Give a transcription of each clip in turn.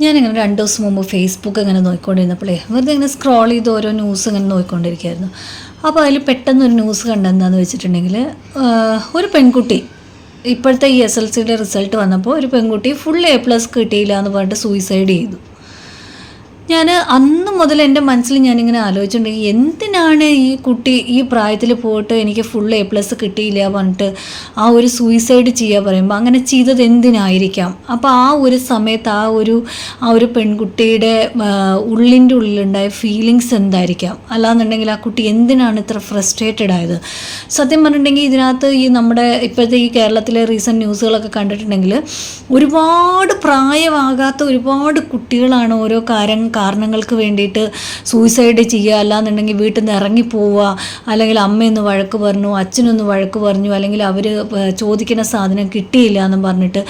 ഞാനിങ്ങനെ 2 ദിവസം മുമ്പ് ഫേസ്ബുക്ക് ഇങ്ങനെ നോക്കിക്കൊണ്ടിരുന്നപ്പോഴേ വെറുതെ ഇങ്ങനെ സ്ക്രോൾ ചെയ്ത് ഓരോ ന്യൂസ് ഇങ്ങനെ നോക്കിക്കൊണ്ടിരിക്കുകയായിരുന്നു. അപ്പോൾ അതിൽ പെട്ടെന്നൊരു ന്യൂസ് കണ്ടെന്താണെന്ന് വെച്ചിട്ടുണ്ടെങ്കിൽ ഒരു പെൺകുട്ടി ഇപ്പോഴത്തെ ഈ SLCയുടെ റിസൾട്ട് വന്നപ്പോൾ ഒരു പെൺകുട്ടി ഫുൾ A+ കിട്ടിയില്ല എന്ന് പറഞ്ഞിട്ട് സൂയിസൈഡ് ചെയ്തു. ഞാൻ അന്ന് മുതൽ എൻ്റെ മനസ്സിൽ ഞാനിങ്ങനെ ആലോചിച്ചിട്ടുണ്ടെങ്കിൽ എന്തിനാണ് ഈ കുട്ടി ഈ പ്രായത്തിൽ പോയിട്ട് എനിക്ക് ഫുൾ A+ കിട്ടിയില്ല പറഞ്ഞിട്ട് ആ ഒരു സൂയിസൈഡ് ചെയ്യുക പറയുമ്പോൾ അങ്ങനെ ചെയ്തത് എന്തിനായിരിക്കാം. അപ്പോൾ ആ ഒരു സമയത്ത് ആ ഒരു പെൺകുട്ടിയുടെ ഉള്ളിൻ്റെ ഉള്ളിലുണ്ടായ ഫീലിങ്സ് എന്തായിരിക്കാം, അല്ലാന്നുണ്ടെങ്കിൽ ആ കുട്ടി എന്തിനാണ് ഇത്ര ഫ്രസ്ട്രേറ്റഡ് ആയത്. സത്യം പറഞ്ഞിട്ടുണ്ടെങ്കിൽ ഇതിനകത്ത് ഈ നമ്മുടെ ഇപ്പോഴത്തെ ഈ കേരളത്തിലെ റീസെൻറ്റ് ന്യൂസുകളൊക്കെ കണ്ടിട്ടുണ്ടെങ്കിൽ ഒരുപാട് പ്രായമാകാത്ത ഒരുപാട് കുട്ടികളാണ് ഓരോ കാരണങ്ങൾക്ക് വേണ്ടിയിട്ട് സൂയിസൈഡ് ചെയ്യുക, അല്ലാന്നുണ്ടെങ്കിൽ വീട്ടിൽ നിന്ന് ഇറങ്ങിപ്പോവുക, അല്ലെങ്കിൽ അമ്മയൊന്ന് വഴക്ക് പറഞ്ഞു, അച്ഛനൊന്ന് വഴക്ക് പറഞ്ഞു, അല്ലെങ്കിൽ അവർ ചോദിക്കുന്ന സാധനം കിട്ടിയില്ല എന്നും പറഞ്ഞിട്ട്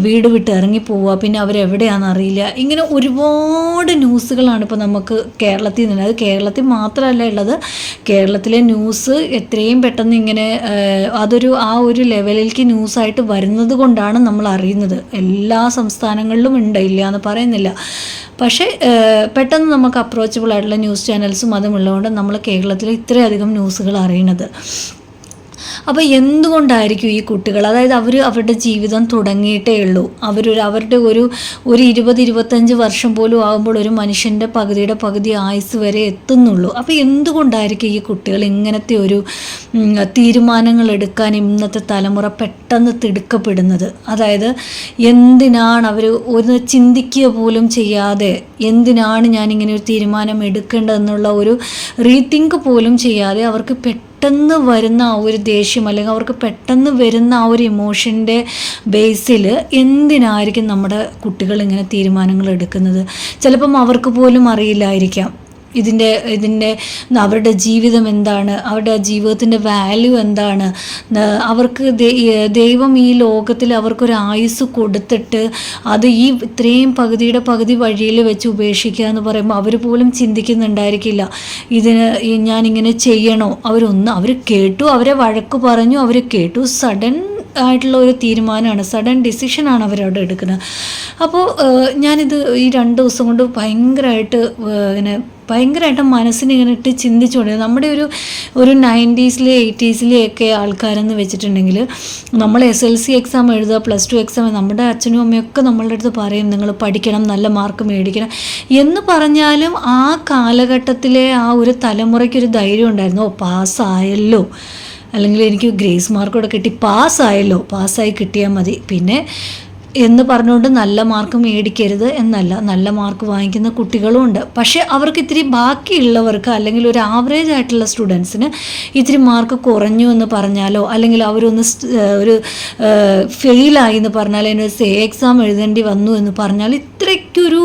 വീട് വിട്ട് ഇറങ്ങിപ്പോവുക, പിന്നെ അവരെവിടെയാണെന്ന് അറിയില്ല. ഇങ്ങനെ ഒരുപാട് ന്യൂസുകളാണ് ഇപ്പോൾ നമുക്ക് കേരളത്തിൽ നിന്ന്. അത് കേരളത്തിൽ മാത്രമല്ല ഉള്ളത്, കേരളത്തിലെ ന്യൂസ് എത്രയും പെട്ടെന്ന് ഇങ്ങനെ ആ ഒരു ലെവലിലേക്ക് ന്യൂസായിട്ട് വരുന്നത് കൊണ്ടാണ് നമ്മൾ അറിയുന്നത്. എല്ലാ സംസ്ഥാനങ്ങളിലും ഉണ്ട്, ഇല്ല എന്ന് പറയുന്നില്ല. പക്ഷേ പെട്ടെന്ന് നമുക്ക് അപ്രോച്ചബിൾ ആയിട്ടുള്ള ന്യൂസ് ചാനൽസും അതുമുള്ളതുകൊണ്ട് നമ്മൾ കേരളത്തിൽ ഇത്രയധികം ന്യൂസുകൾ അറിയുന്നത്. അപ്പോൾ എന്തുകൊണ്ടായിരിക്കും ഈ കുട്ടികൾ, അതായത് അവരുടെ ജീവിതം തുടങ്ങിയിട്ടേ ഉള്ളൂ, അവരുടെ ഒരു 20-25 വർഷം പോലും ആകുമ്പോൾ ഒരു മനുഷ്യൻ്റെ പകുതിയുടെ പകുതി ആയുസ് വരെ എത്തുന്നുള്ളൂ. അപ്പോൾ എന്തുകൊണ്ടായിരിക്കും ഈ കുട്ടികൾ ഇങ്ങനത്തെ ഒരു തീരുമാനങ്ങൾ എടുക്കാൻ ഇന്നത്തെ തലമുറ പെട്ടെന്ന് തിടുക്കപ്പെടുന്നത്. അതായത് എന്തിനാണ് അവർ ഒന്ന് ചിന്തിക്കുക പോലും ചെയ്യാതെ എന്തിനാണ് ഞാനിങ്ങനെ ഒരു തീരുമാനം എടുക്കേണ്ടതെന്നുള്ള ഒരു റീതിങ്ക് പോലും ചെയ്യാതെ അവർക്ക് പെട്ടെന്ന് വരുന്ന ആ ഒരു ദേഷ്യം, അല്ലെങ്കിൽ അവർക്ക് പെട്ടെന്ന് വരുന്ന ആ ഒരു ഇമോഷൻ്റെ ബേസിൽ എന്തിനായിരിക്കും നമ്മുടെ കുട്ടികൾ ഇങ്ങനെ തീരുമാനങ്ങൾ എടുക്കുന്നത്. ചിലപ്പം അവർക്ക് പോലും അറിയില്ലായിരിക്കാം ഇതിൻ്റെ അവരുടെ ജീവിതം എന്താണ്, അവരുടെ ജീവിതത്തിൻ്റെ വാല്യൂ എന്താണ്. അവർക്ക് ദൈവം ഈ ലോകത്തിൽ അവർക്കൊരു ആയുസ് കൊടുത്തിട്ട് അത് ഈ ഇത്രയും പകുതിയുടെ പകുതി വഴിയിൽ വെച്ച് ഉപേക്ഷിക്കുക എന്ന് പറയുമ്പോൾ അവർ പോലും ചിന്തിക്കുന്നുണ്ടായിരിക്കില്ല ഇതിന് ഞാനിങ്ങനെ ചെയ്യണോ. അവർ കേട്ടു, അവരെ വഴക്ക് പറഞ്ഞു, അവർ കേട്ടു, സഡൻ ആയിട്ടുള്ള ഒരു തീരുമാനമാണ്, സഡൻ ഡിസിഷനാണ് അവരവിടെ എടുക്കുന്നത്. അപ്പോൾ ഞാനിത് ഈ 2 ദിവസം കൊണ്ട് ഭയങ്കരമായിട്ട് മനസ്സിന് ഇങ്ങനെ ഇട്ട് ചിന്തിച്ചുകൊണ്ട് നമ്മുടെ ഒരു 90s 80s ഒക്കെ ആൾക്കാരെന്ന് വെച്ചിട്ടുണ്ടെങ്കിൽ നമ്മൾ SLC എക്സാം എഴുതുക, +2 എക്സാം, നമ്മുടെ അച്ഛനും അമ്മയൊക്കെ നമ്മളുടെ അടുത്ത് പറയും നിങ്ങൾ പഠിക്കണം, നല്ല മാർക്ക് മേടിക്കണം എന്ന് പറഞ്ഞാലും ആ കാലഘട്ടത്തിലെ ആ ഒരു തലമുറയ്ക്കൊരു ധൈര്യം ഉണ്ടായിരുന്നു. പാസ്സായല്ലോ, അല്ലെങ്കിൽ എനിക്ക് ഗ്രേസ് മാർക്കോടെ കിട്ടി, പാസ്സായി കിട്ടിയാൽ മതി, പിന്നെ എന്ന് പറഞ്ഞുകൊണ്ട് നല്ല മാർക്ക് മേടിക്കരുത് എന്നല്ല, നല്ല മാർക്ക് വാങ്ങിക്കുന്ന കുട്ടികളും ഉണ്ട്. പക്ഷേ അവർക്ക് ഇത്തിരി ബാക്കിയുള്ളവർക്ക്, അല്ലെങ്കിൽ ഒരു ആവറേജ് ആയിട്ടുള്ള സ്റ്റുഡൻസിന് ഇത്തിരി മാർക്ക് കുറഞ്ഞു എന്ന് പറഞ്ഞാലോ, അല്ലെങ്കിൽ ഒരു ഫെയിലായി എന്ന് പറഞ്ഞാലോ, അതിന് എക്സാം എഴുതേണ്ടി വന്നു എന്ന് പറഞ്ഞാൽ ഇത്രയ്ക്കൊരു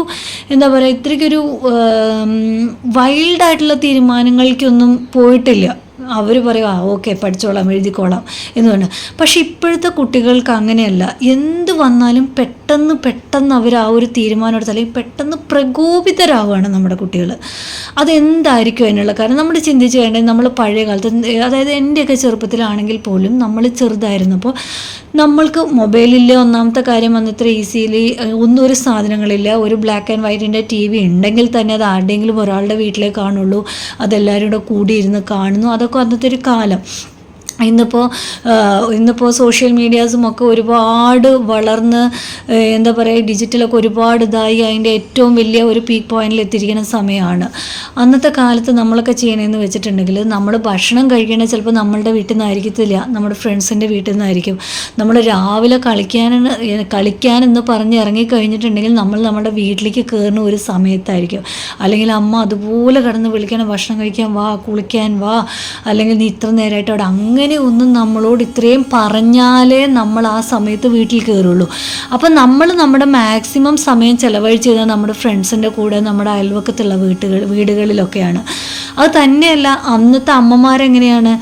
വൈൽഡായിട്ടുള്ള തീരുമാനങ്ങൾക്കൊന്നും പോയിട്ടില്ല. അവർ പറയും ഓക്കെ പഠിച്ചോളാം, എഴുതിക്കോളാം എന്ന് പറഞ്ഞു. പക്ഷെ ഇപ്പോഴത്തെ കുട്ടികൾക്ക് അങ്ങനെയല്ല. എന്ത് വന്നാലും പെട്ടെന്ന് അവർ ആ ഒരു തീരുമാനം എടുത്ത്, അല്ലെങ്കിൽ പെട്ടെന്ന് പ്രകോപിതരാവുകയാണ് നമ്മുടെ കുട്ടികൾ. അതെന്തായിരിക്കും അതിനുള്ള കാരണം? നമ്മൾ ചിന്തിച്ച് വേണ്ടത്, നമ്മൾ പഴയ കാലത്ത്, അതായത് എൻ്റെയൊക്കെ ചെറുപ്പത്തിലാണെങ്കിൽ പോലും നമ്മൾ ചെറുതായിരുന്നപ്പോൾ നമ്മൾക്ക് മൊബൈലില്ല, ഒന്നാമത്തെ കാര്യം വന്ന് ഇത്ര ഈസിലി ഒന്നും ഒരു സാധനങ്ങളില്ല. ഒരു ബ്ലാക്ക് ആൻഡ് വൈറ്റിൻ്റെ TV ഉണ്ടെങ്കിൽ തന്നെ അത് ആരുടെയെങ്കിലും ഒരാളുടെ വീട്ടിലേ കാണുള്ളൂ, അതെല്ലാവരും കൂടെ കൂടിയിരുന്ന് കാണുന്നു. അതൊക്കെ അന്നത്തെ ഒരു കാലം. ഇന്നിപ്പോൾ സോഷ്യൽ മീഡിയാസും ഒക്കെ ഒരുപാട് വളർന്ന് ഡിജിറ്റലൊക്കെ ഒരുപാട് ഇതായി അതിൻ്റെ ഏറ്റവും വലിയ ഒരു പീക്ക് പോയിന്റിൽ എത്തിയിരിക്കുന്ന സമയമാണ്. അന്നത്തെ കാലത്ത് നമ്മളൊക്കെ ചെയ്യണമെന്ന് വെച്ചിട്ടുണ്ടെങ്കിൽ നമ്മൾ ഭക്ഷണം കഴിക്കണത് ചിലപ്പോൾ നമ്മളുടെ വീട്ടിൽ നിന്നായിരിക്കത്തില്ല, നമ്മുടെ ഫ്രണ്ട്സിൻ്റെ വീട്ടിൽ നിന്നായിരിക്കും. നമ്മൾ രാവിലെ കളിക്കാനെന്ന് പറഞ്ഞ് ഇറങ്ങിക്കഴിഞ്ഞിട്ടുണ്ടെങ്കിൽ നമ്മൾ നമ്മുടെ വീട്ടിലേക്ക് കയറുന്ന ഒരു സമയത്തായിരിക്കും. അല്ലെങ്കിൽ അമ്മ അതുപോലെ കിടന്ന് വിളിക്കണം, ഭക്ഷണം കഴിക്കാൻ വാ, കുളിക്കാൻ വാ, അല്ലെങ്കിൽ നീ ഇത്ര നേരമായിട്ട് അവിടെ, അങ്ങനെ ഒന്നും നമ്മളോട് ഇത്രയും പറഞ്ഞാലേ നമ്മൾ ആ സമയത്ത് വീട്ടിൽ കയറുള്ളൂ. അപ്പം നമ്മൾ നമ്മുടെ മാക്സിമം സമയം ചിലവഴിച്ച് ചെയ്താൽ നമ്മുടെ ഫ്രണ്ട്സിൻ്റെ കൂടെ, നമ്മുടെ അയൽവക്കത്തുള്ള വീടുകളിലൊക്കെയാണ്. അത് തന്നെയല്ല, അന്നത്തെ അമ്മമാരെങ്ങനെയാണ്,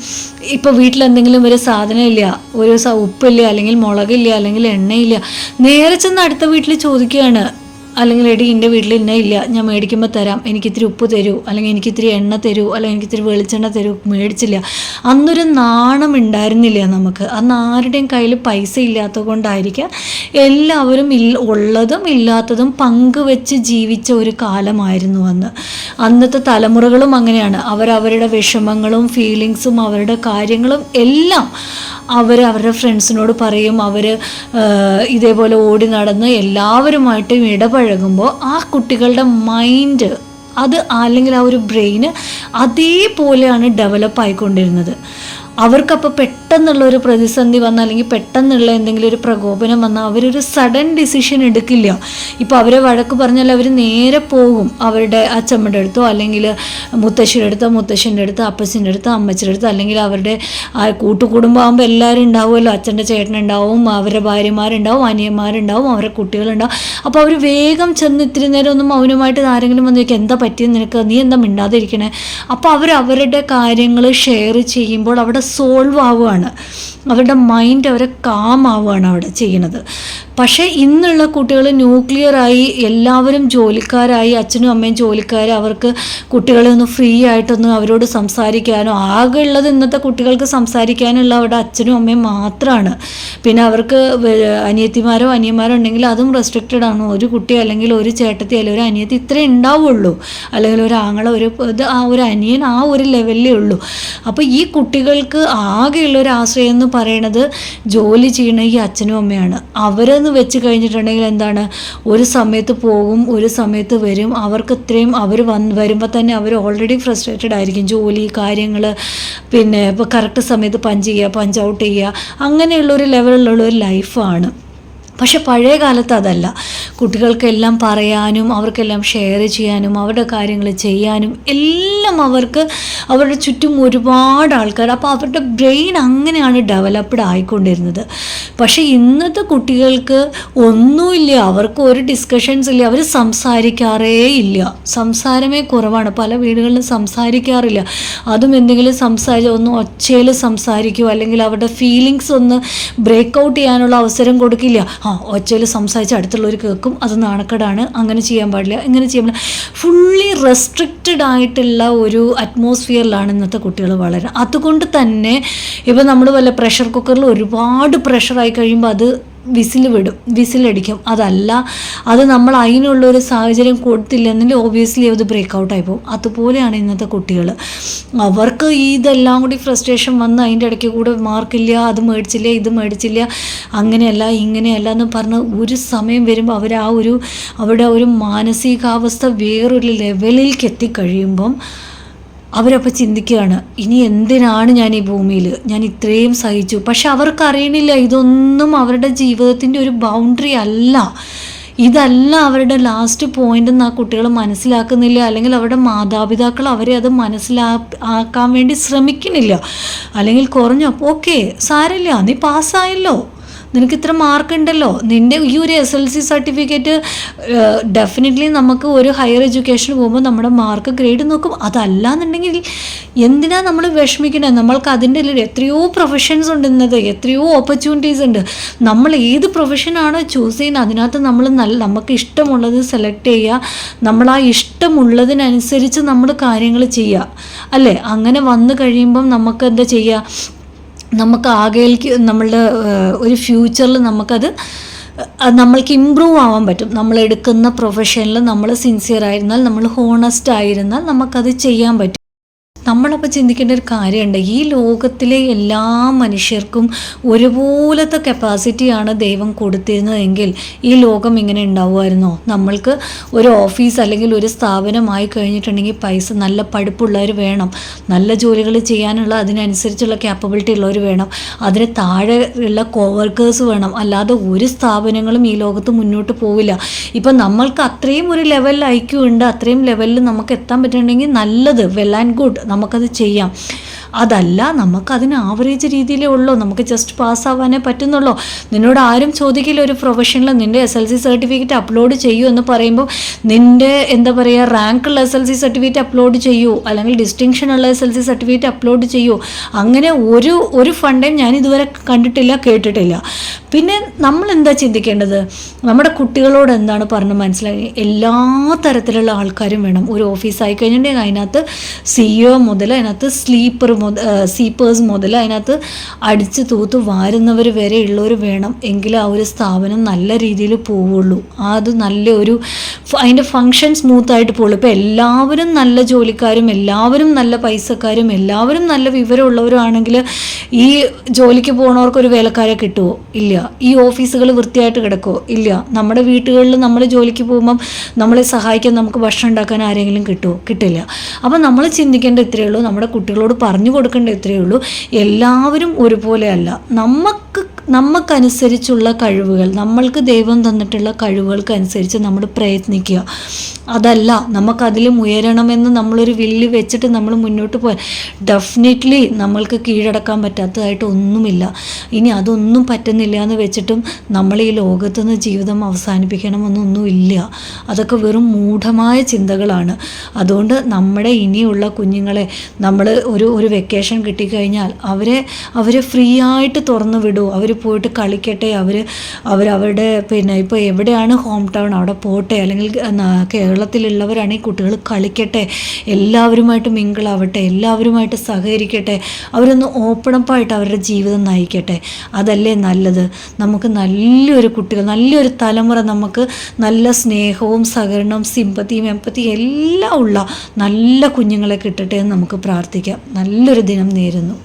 ഇപ്പോൾ വീട്ടിലെന്തെങ്കിലും ഒരു സാധനം ഇല്ല, ഉപ്പില്ല, അല്ലെങ്കിൽ മുളകില്ല, അല്ലെങ്കിൽ എണ്ണയില്ല, നേരെ ചെന്ന് അടുത്ത വീട്ടിൽ ചോദിക്കുകയാണ്, അല്ലെങ്കിൽ എടി എൻ്റെ വീട്ടിൽ ഇന്ന ഇല്ല, ഞാൻ മേടിക്കുമ്പോൾ തരാം, എനിക്കിത്തിരി ഉപ്പ് തരൂ, അല്ലെങ്കിൽ എനിക്കിത്തിരി എണ്ണ തരൂ, അല്ലെങ്കിൽ എനിക്കിത്തിരി വെളിച്ചെണ്ണ തരൂ, മേടിച്ചില്ല. അന്നൊരു നാണം ഉണ്ടായിരുന്നില്ല നമുക്ക്. അന്ന് ആരുടെയും കയ്യിൽ പൈസ ഇല്ലാത്തത് കൊണ്ടായിരിക്കാം എല്ലാവരും ഉള്ളതും ഇല്ലാത്തതും പങ്കുവെച്ച് ജീവിച്ച ഒരു കാലമായിരുന്നു അന്ന്. അന്നത്തെ തലമുറകളും അങ്ങനെയാണ്. അവരവരുടെ വിഷമങ്ങളും ഫീലിങ്സും അവരുടെ കാര്യങ്ങളും എല്ലാം അവരുടെ ഫ്രണ്ട്സിനോട് പറയും. അവർ ഇതേപോലെ ഓടി നടന്ന് എല്ലാവരുമായിട്ടും ഇടപഴകുമ്പോൾ ആ കുട്ടികളുടെ മൈൻഡ് അത് അല്ലെങ്കിൽ ആ ഒരു ബ്രെയിന് അതേപോലെയാണ് ഡെവലപ്പ് ആയിക്കൊണ്ടിരുന്നത്. അവർക്കപ്പോൾ പെട്ടെന്നുള്ളൊരു പ്രതിസന്ധി വന്നാൽ അല്ലെങ്കിൽ പെട്ടെന്നുള്ള എന്തെങ്കിലും ഒരു പ്രകോപനം വന്നാൽ അവരൊരു സഡൻ ഡിസിഷൻ എടുക്കില്ല. ഇപ്പോൾ അവരെ വഴക്ക് പറഞ്ഞാൽ അവർ നേരെ പോകും അവരുടെ അച്ഛമ്മയുടെ അടുത്തോ അല്ലെങ്കിൽ മുത്തശ്ശിയുടെ അടുത്തോ മുത്തശ്ശൻ്റെ അടുത്ത് അപ്പച്ചൻ്റെ അടുത്ത് അമ്മച്ചിയുടെ അടുത്ത്, അല്ലെങ്കിൽ അവരുടെ കൂട്ടുകുടുംബം ആകുമ്പോൾ എല്ലാവരും ഉണ്ടാവുമല്ലോ. അച്ഛൻ്റെ ചേട്ടനുണ്ടാവും, അവരുടെ ഭാര്യമാരുണ്ടാവും, അനിയന്മാരുണ്ടാവും, അവരുടെ കുട്ടികളുണ്ടാവും. അപ്പോൾ അവർ വേഗം ചെന്ന് ഇത്തിരി നേരം ഒന്നും മൗനമായിട്ട് ആരെങ്കിലും വന്ന് ചോദിക്കുക എന്താ പറ്റിയെന്ന് നിനക്ക്, നീ എന്താ മിണ്ടാതിരിക്കണേ. അപ്പോൾ അവരുടെ കാര്യങ്ങൾ ഷെയർ ചെയ്യുമ്പോൾ അവിടെ സോൾവ് ആവുകയാണ്, അവരുടെ മൈൻഡ് അവരെ കാം ആവുകയാണ് അവിടെ ചെയ്യുന്നത്. പക്ഷേ ഇന്നുള്ള കുട്ടികൾ ന്യൂക്ലിയറായി എല്ലാവരും ജോലിക്കാരായി, അച്ഛനും അമ്മയും ജോലിക്കാർ, അവർക്ക് കുട്ടികളെ ഒന്ന് ഫ്രീ ആയിട്ടൊന്ന് അവരോട് സംസാരിക്കാനോ, ആകെ ഉള്ളത് ഇന്നത്തെ കുട്ടികൾക്ക് സംസാരിക്കാനുള്ള അവരുടെ അച്ഛനും അമ്മയും മാത്രമാണ്. പിന്നെ അവർക്ക് അനിയത്തിമാരോ അനിയന്മാരോ ഉണ്ടെങ്കിൽ അതും റെസ്ട്രിക്റ്റഡ് ആണ്. ഒരു കുട്ടി അല്ലെങ്കിൽ ഒരു ചേട്ടത്തി അല്ലെങ്കിൽ ഒരു അനിയത്തി ഇത്രേ ഉണ്ടാവുള്ളൂ, അല്ലെങ്കിൽ ഒരു ആങ്ങളെ ഒരു അനിയൻ ആ ഒരു ലെവലിലേ ഉള്ളൂ. അപ്പോൾ ഈ കുട്ടികൾക്ക് ആകെയുള്ളൊരു ആശ്രയം എന്ന് പറയണത് ജോലി ചെയ്യണ ഈ അച്ഛനും അമ്മയാണ്. അവരെന്ന് വെച്ച് കഴിഞ്ഞിട്ടുണ്ടെങ്കിൽ എന്താണ്, ഒരു സമയത്ത് പോകും, ഒരു സമയത്ത് വരും. അവർക്ക് ഇത്രയും അവർ വരുമ്പോൾ തന്നെ അവർ ഓൾറെഡി ഫ്രസ്ട്രേറ്റഡ് ആയിരിക്കും. ജോലി കാര്യങ്ങൾ, പിന്നെ ഇപ്പോൾ കറക്റ്റ് സമയത്ത് പഞ്ച് ചെയ്യുക, പഞ്ച് ഔട്ട് ചെയ്യുക, അങ്ങനെയുള്ളൊരു ലെവലിലുള്ളൊരു ലൈഫാണ്. പക്ഷെ പഴയ കാലത്ത് അതല്ല. കുട്ടികൾക്കെല്ലാം പറയാനും അവർക്കെല്ലാം ഷെയർ ചെയ്യാനും അവരുടെ കാര്യങ്ങൾ ചെയ്യാനും എല്ലാം അവർക്ക് അവരുടെ ചുറ്റും ഒരുപാട് ആൾക്കാർ. അപ്പോൾ അവരുടെ ബ്രെയിൻ അങ്ങനെയാണ് ഡെവലപ്ഡ് ആയിക്കൊണ്ടിരുന്നത്. പക്ഷേ ഇന്നത്തെ കുട്ടികൾക്ക് ഒന്നുമില്ല, അവർക്ക് ഒരു ഡിസ്കഷൻസ് ഇല്ല, അവർ സംസാരിക്കാറേ ഇല്ല. സംസാരമേ കുറവാണ്, പല വീടുകളിലും സംസാരിക്കാറില്ല. അതും എന്തെങ്കിലും ഒന്ന് ഒച്ചയിൽ സംസാരിക്കുമോ അല്ലെങ്കിൽ അവരുടെ ഫീലിങ്സ് ഒന്ന് ബ്രേക്ക് ഔട്ട് ചെയ്യാനുള്ള അവസരം കൊടുക്കില്ല. ഒച്ചയിൽ സംസാരിച്ച് അടുത്തുള്ളവർ കേൾക്കും, അത് നാണക്കേടാണ്, അങ്ങനെ ചെയ്യാൻ പാടില്ല, ഇങ്ങനെ ചെയ്യാൻ പാടില്ല. ഫുള്ളി റെസ്ട്രിക്റ്റഡ് ആയിട്ടുള്ള ഒരു അറ്റ്മോസ്ഫിയറിലാണ് ഇന്നത്തെ കുട്ടികൾ വളരുന്നത്. അതുകൊണ്ട് തന്നെ ഇപ്പോൾ നമ്മൾ വല്ല പ്രഷർ കുക്കറിൽ ഒരുപാട് പ്രഷറായി കഴിയുമ്പോൾ അത് വിസിലടിക്കും. അതല്ല, അത് നമ്മൾ അതിനുള്ളൊരു സാഹചര്യം കൊടുത്തില്ലെന്നെങ്കിൽ ഓബിയസ്ലി അത് ബ്രേക്ക് ഔട്ടായി പോകും. അതുപോലെയാണ് ഇന്നത്തെ കുട്ടികൾ. അവർക്ക് ഇതെല്ലാം കൂടി ഫ്രസ്ട്രേഷൻ വന്ന് അതിൻ്റെ ഇടയ്ക്ക് കൂടെ മാർക്കില്ല, അത് മേടിച്ചില്ല, ഇത് മേടിച്ചില്ല, അങ്ങനെയല്ല ഇങ്ങനെയല്ല എന്ന് പറഞ്ഞ് ഒരു സമയം വരുമ്പോൾ അവരുടെ ഒരു മാനസികാവസ്ഥ വേറൊരു ലെവലിലേക്ക് എത്തിക്കഴിയുമ്പം അവരപ്പോൾ ചിന്തിക്കുകയാണ്, ഇനി എന്തിനാണ് ഞാൻ ഈ ഭൂമിയിൽ, ഞാൻ ഇത്രയും സഹിച്ചു. പക്ഷെ അവർക്കറിയണില്ല ഇതൊന്നും അവരുടെ ജീവിതത്തിൻ്റെ ഒരു ബൗണ്ടറി അല്ല, ഇതല്ല അവരുടെ ലാസ്റ്റ് പോയിന്റ് എന്ന് ആ കുട്ടികൾ മനസ്സിലാക്കുന്നില്ല. അല്ലെങ്കിൽ അവരുടെ മാതാപിതാക്കൾ അവരെ അത് മനസ്സിലാക്കാൻ വേണ്ടി ശ്രമിക്കുന്നില്ല. അല്ലെങ്കിൽ കുറഞ്ഞോ, ഓക്കെ സാരമില്ല, നീ പാസ്സായല്ലോ, നിനക്ക് ഇത്ര മാർക്ക് ഉണ്ടല്ലോ, നിൻ്റെ ഈ ഒരു SLC സർട്ടിഫിക്കറ്റ് ഡെഫിനറ്റ്ലി നമുക്ക് ഒരു ഹയർ എഡ്യൂക്കേഷന് പോകുമ്പോൾ നമ്മുടെ മാർക്ക് ഗ്രേഡ് നോക്കും. അതല്ല എന്നുണ്ടെങ്കിൽ എന്തിനാ നമ്മൾ വിഷമിക്കണേ? നമ്മൾക്ക് അതിൻ്റെ എത്രയോ പ്രൊഫഷൻസ് ഉണ്ട് ഇന്നത്, എത്രയോ ഓപ്പർച്യൂണിറ്റീസ് ഉണ്ട്. നമ്മൾ ഏത് പ്രൊഫഷനാണോ ചൂസ് ചെയ്യുന്നത് അതിനകത്ത് നമ്മൾ നമുക്ക് ഇഷ്ടമുള്ളത് സെലക്ട് ചെയ്യുക, നമ്മൾ ആ ഇഷ്ടമുള്ളതിനനുസരിച്ച് നമ്മൾ കാര്യങ്ങൾ ചെയ്യുക, അല്ലേ? അങ്ങനെ വന്നു കഴിയുമ്പം നമുക്ക് എന്താ ചെയ്യുക, നമുക്ക് ആകെയിലേക്ക് നമ്മളുടെ ഒരു ഫ്യൂച്ചറിൽ നമ്മൾക്ക് ഇമ്പ്രൂവ് ആവാൻ പറ്റും. നമ്മൾ എടുക്കുന്ന പ്രൊഫഷനിൽ നമ്മൾ സിൻസിയർ ആയിരുന്നാൽ, നമ്മൾ ഹോണസ്റ്റ് ആയിരുന്നാൽ നമുക്കത് ചെയ്യാൻ പറ്റും. നമ്മളപ്പോൾ ചിന്തിക്കേണ്ട ഒരു കാര്യമുണ്ട്, ഈ ലോകത്തിലെ എല്ലാ മനുഷ്യർക്കും ഒരുപോലത്തെ കപ്പാസിറ്റിയാണ് ദൈവം കൊടുത്തിരുന്നതെങ്കിൽ ഈ ലോകം ഇങ്ങനെ ഉണ്ടാവുമായിരുന്നോ? നമ്മൾക്ക് ഒരു ഓഫീസ് അല്ലെങ്കിൽ ഒരു സ്ഥാപനമായി കഴിഞ്ഞിട്ടുണ്ടെങ്കിൽ പൈസ, നല്ല പഠിപ്പുള്ളവർ വേണം, നല്ല ജോലികൾ ചെയ്യാനുള്ള അതിനനുസരിച്ചുള്ള ക്യാപ്പബിലിറ്റി ഉള്ളവർ വേണം, അതിന് താഴെ ഉള്ള കോവർക്കേഴ്സ് വേണം. അല്ലാതെ ഒരു സ്ഥാപനങ്ങളും ഈ ലോകത്ത് മുന്നോട്ട് പോവില്ല. ഇപ്പം നമ്മൾക്ക് അത്രയും ഒരു ലെവലിൽ ഐക്യം ഉണ്ട്, അത്രയും ലെവലിൽ നമുക്ക് എത്താൻ പറ്റുന്നുണ്ടെങ്കിൽ നല്ലത്, വെൽ ആൻഡ് ഗുഡ്. നമുക്കത് ചെയ്യാം. അതല്ല, നമുക്കതിന് ആവറേജ് രീതിയിലേ ഉള്ളൂ, നമുക്ക് ജസ്റ്റ് പാസ്സാവാനേ പറ്റുന്നുള്ളൂ. നിന്നോട് ആരും ചോദിക്കില്ല ഒരു പ്രൊഫഷനിൽ നിൻ്റെ SLC സർട്ടിഫിക്കറ്റ് അപ്ലോഡ് ചെയ്യൂ എന്ന് പറയുമ്പോൾ നിൻ്റെ എന്താ പറയുക റാങ്കുള്ള SLC സർട്ടിഫിക്കറ്റ് അപ്ലോഡ് ചെയ്യൂ, അല്ലെങ്കിൽ ഡിസ്റ്റിങ്ഷൻ ഉള്ള SLC സർട്ടിഫിക്കറ്റ് അപ്ലോഡ് ചെയ്യൂ. അങ്ങനെ ഒരു ഫണ്ടും ഞാൻ ഇതുവരെ കണ്ടിട്ടില്ല, കേട്ടിട്ടില്ല. പിന്നെ നമ്മൾ എന്താ ചിന്തിക്കേണ്ടത്, നമ്മുടെ കുട്ടികളോട് എന്താണ് പറഞ്ഞ് മനസ്സിലാക്കി, എല്ലാ തരത്തിലുള്ള ആൾക്കാരും വേണം. ഒരു ഓഫീസ് ആയി കഴിഞ്ഞിട്ടുണ്ടെങ്കിൽ അതിനകത്ത് CEO മുതൽ, അതിനകത്ത് സീപ്പേഴ്സ് മുതൽ, അതിനകത്ത് അടിച്ച് തൂത്ത് വാരുന്നവർ വരെ ഉള്ളവർ വേണം. എങ്കിലും ആ ഒരു സ്ഥാപനം നല്ല രീതിയിൽ പോവുള്ളൂ. അത് നല്ലൊരു അതിൻ്റെ ഫങ്ഷൻ സ്മൂത്തായിട്ട് പോകുള്ളൂ. ഇപ്പോൾ എല്ലാവരും നല്ല ജോലിക്കാരും എല്ലാവരും നല്ല പൈസക്കാരും എല്ലാവരും നല്ല വിവരമുള്ളവരും ആണെങ്കിൽ ഈ ജോലിക്ക് പോകുന്നവർക്കൊരു വേലക്കാരെ കിട്ടുമോ? ഇല്ല. ഈ ഓഫീസുകൾ വൃത്തിയായിട്ട് കിടക്കുമോ? ഇല്ല. നമ്മുടെ വീട്ടുകളിൽ നമ്മൾ ജോലിക്ക് പോകുമ്പം നമ്മളെ സഹായിക്കാൻ നമുക്ക് ഭക്ഷണം ഉണ്ടാക്കാൻ ആരെങ്കിലും കിട്ടുമോ? കിട്ടില്ല. അപ്പം നമ്മൾ ചിന്തിക്കേണ്ട ഇത്രയേ ഉള്ളൂ, നമ്മുടെ കുട്ടികളോട് പറഞ്ഞു കൊടുക്കേണ്ട ഇത്രയേ ഉള്ളൂ, എല്ലാവരും ഒരുപോലെയല്ല. നമുക്കനുസരിച്ചുള്ള കഴിവുകൾ, നമ്മൾക്ക് ദൈവം തന്നിട്ടുള്ള കഴിവുകൾക്കനുസരിച്ച് നമ്മൾ പ്രയത്നിക്കുക. അതല്ല നമുക്കതിലും ഉയരണമെന്ന് നമ്മളൊരു വില്ല് വെച്ചിട്ട് നമ്മൾ മുന്നോട്ട് പോയാൽ ഡെഫിനറ്റ്ലി നമ്മൾക്ക് കീഴടക്കാൻ പറ്റാത്തതായിട്ട് ഒന്നുമില്ല. ഇനി അതൊന്നും പറ്റുന്നില്ല എന്ന് വെച്ചിട്ടും നമ്മൾ ഈ ലോകത്തുനിന്ന് ജീവിതം അവസാനിപ്പിക്കണമെന്നൊന്നുമില്ല. അതൊക്കെ വെറും മൂഢമായ ചിന്തകളാണ്. അതുകൊണ്ട് നമ്മുടെ ഇനിയുള്ള കുഞ്ഞുങ്ങളെ നമ്മൾ ഒരു വെക്കേഷൻ കിട്ടിക്കഴിഞ്ഞാൽ അവരെ ഫ്രീ ആയിട്ട് തുറന്നു വിടൂ. അവർ പോയിട്ട് കളിക്കട്ടെ. അവരവരുടെ പിന്നെ ഇപ്പോൾ എവിടെയാണ് ഹോം ടൗൺ അവിടെ പോട്ടെ, അല്ലെങ്കിൽ കേരളത്തിലുള്ളവരാണെങ്കിൽ കുട്ടികൾ കളിക്കട്ടെ, എല്ലാവരുമായിട്ട് മിങ്കിളാവട്ടെ, എല്ലാവരുമായിട്ട് സഹകരിക്കട്ടെ, അവരൊന്ന് ഓപ്പണപ്പായിട്ട് അവരുടെ ജീവിതം നയിക്കട്ടെ. അതല്ലേ നല്ലത്. നമുക്ക് നല്ലൊരു തലമുറ, നമുക്ക് നല്ല സ്നേഹവും സഹകരണവും സിമ്പതിയും എമ്പതിയും എല്ലാം ഉള്ള നല്ല കുഞ്ഞുങ്ങളെ കിട്ടട്ടെ എന്ന് നമുക്ക് പ്രാർത്ഥിക്കാം. നല്ലൊരു ദിനം നേരുന്നു.